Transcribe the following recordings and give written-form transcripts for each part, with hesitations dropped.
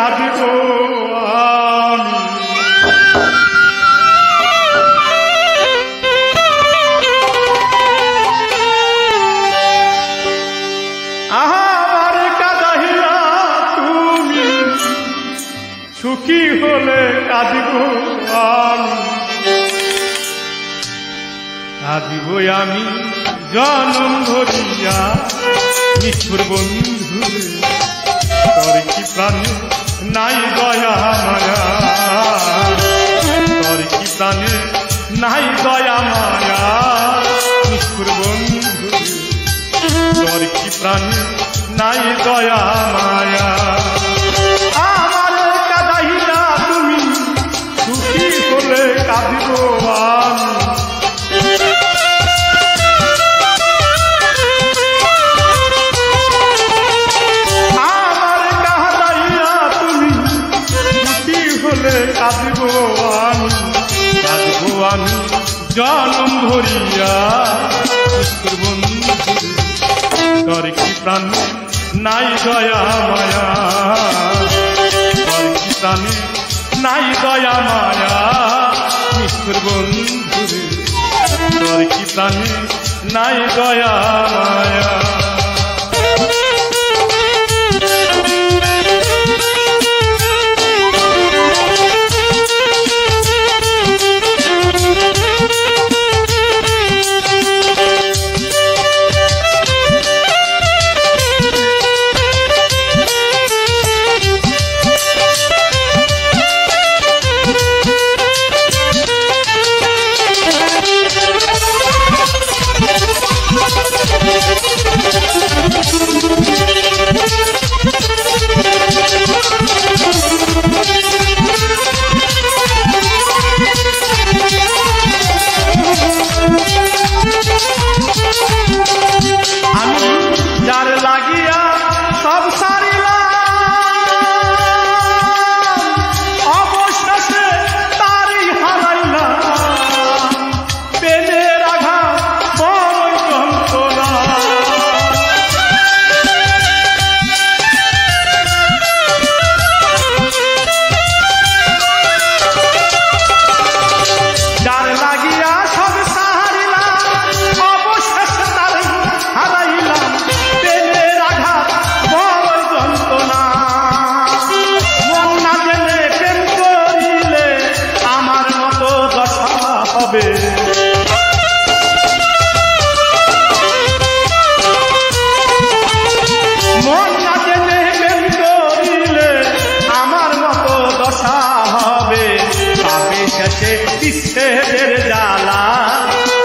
কাঁদিব আমি। আমার কাঁদাইয়া তুমি সুখী হলে কাঁদিব আমি। কাঁদিব আমি জনম ধরিয়া নিষ্ঠুর বন্ধু, তোর কি প্রাণে নাই দয়া মায়া, তোর কি প্রাণে নাই দয়া মায়া, নিষ্ঠুর বন্ধু তোর কি প্রাণে নাই দয়া মায়া। আমার কাঁদাইয়া তুমি সুখী হলে কাঁদিব আমি। কাঁদিব আমি, কাঁদিব আমি জনম ভরিয়া বন্ধু, তোর কি প্রাণে নাই দয়া মায়া, তোর কি প্রাণে নাই দয়া মায়া, নিষ্ঠুর বন্ধু তোর কি প্রাণে নাই দয়া মায়া। বিচ্ছেদের জ্বালা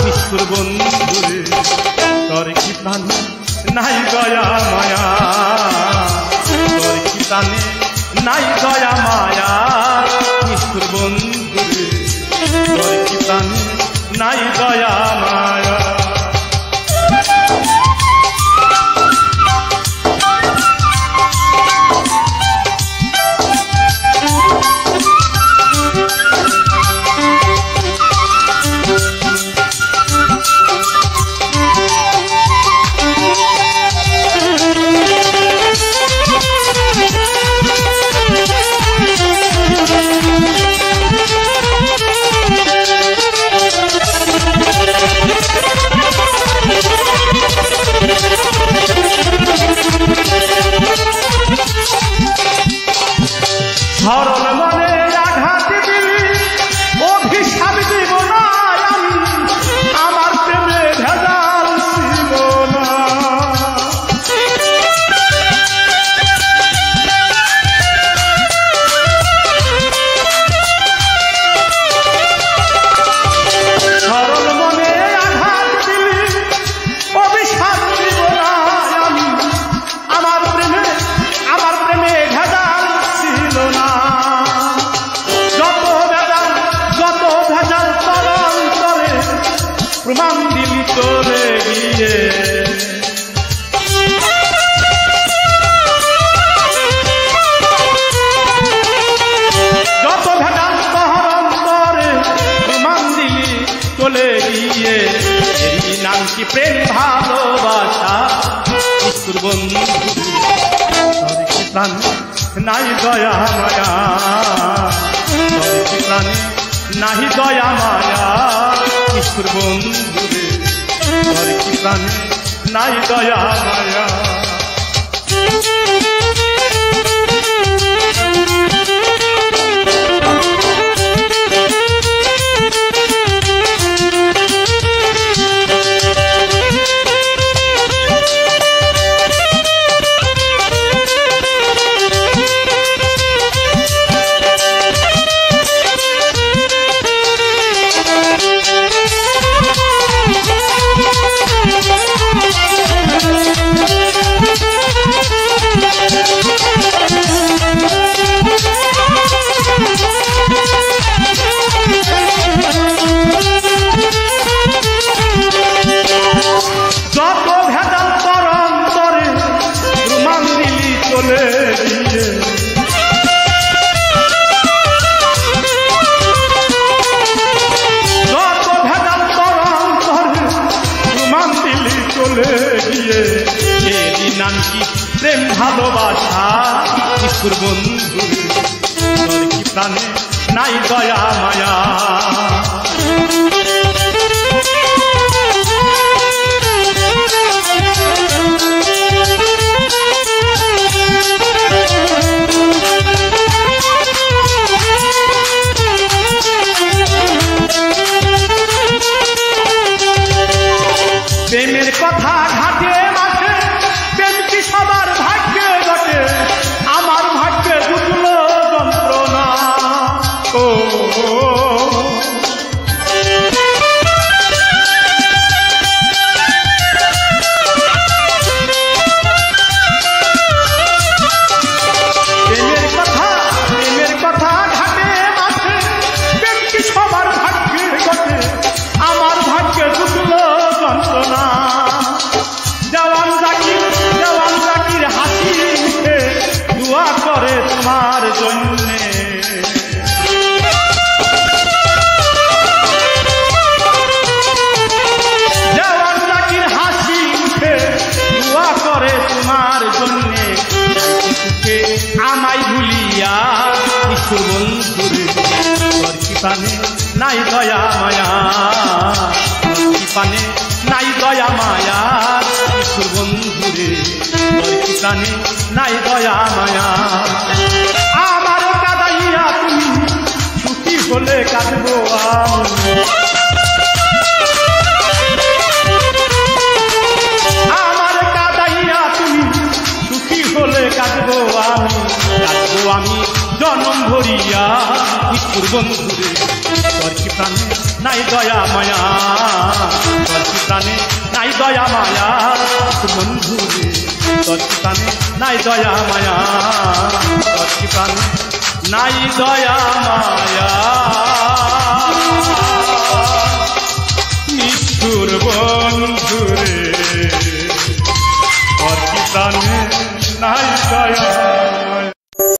নিষ্ঠুর বন্ধুরে তোর কি প্রাণে নাই দয়া মায়া, তোর কি প্রাণে নাই দয়া মায়া, নিষ্ঠুর বন্ধুরে তোর কি প্রাণে নাই দয়া মায়া। সরল মনে আঘাত দিলি অভিশাপ দিব না আমি, আমার প্রেমে ভেজাল ছিল না। সরল মনে আঘাত দিলি অভিশাপ দিব না আমি, আমার প্রেমে ভেজাল ছিল না। প্রমাণ দিলি তোরে গিয়ে, যত ভেজাল তোর অন্তরে প্রমাণ দিলি তোলে গিয়ে। এই নাম কি প্রেম ভালোবাসা, নিষ্ঠুর বন্ধু তোর কি প্রাণে নাই দয়া মায়া তোর কি প্রাণে নাই দয়া মায়া কিশোর বন্ধুরে তোর কি প্রাণে নাই দয়া মায়া প্রেম ভালোবাসা কিশোর বন্ধু তোর কি প্রাণে নাই দয়া মায়া প্রেমের কথা ঘাটে মাঠে প্রেম কি সবার ভাগ্যে ঘটে আমার ভাগ্যে জুটলো যন্ত্রণা ও প্রেমের কথা ঘাটে মাঠে প্রেম কি সবার ভাগ্যে ঘটে আমার ভাগ্যে জুটলো যন্ত্রণা জওয়ান জাকির হাসি মুখে দোয়া করে তোমার জন্যে জওয়ান জাকির হাসি মুখে দোয়া করে তোমার জন্যে সুখে আমায় ভুলিয়া কিশোর বন্ধুরে তোর কি প্রাণে নাই দয়া মায়া তোর কি প্রাণে নাই দয়া মায়া কিশোর বন্ধুরে তোর কি প্রাণে নাই দয়া মায়া আমার কাঁদাইয়া তুমি সুখী হলে কাঁদবো আমি আমার কাঁদাইয়া তুমি সুখী হলে কাঁদবো আমি জনম ভরিয়া কিশোর বন্ধুরে তোর কি প্রাণে নাই দয়া মায়া তোর কি প্রাণে নাই দয়া মায়া বন্ধুরে তোর কি প্রাণে নাই দয়া মায়া তোর কি প্রাণে নাই দয়া মায়া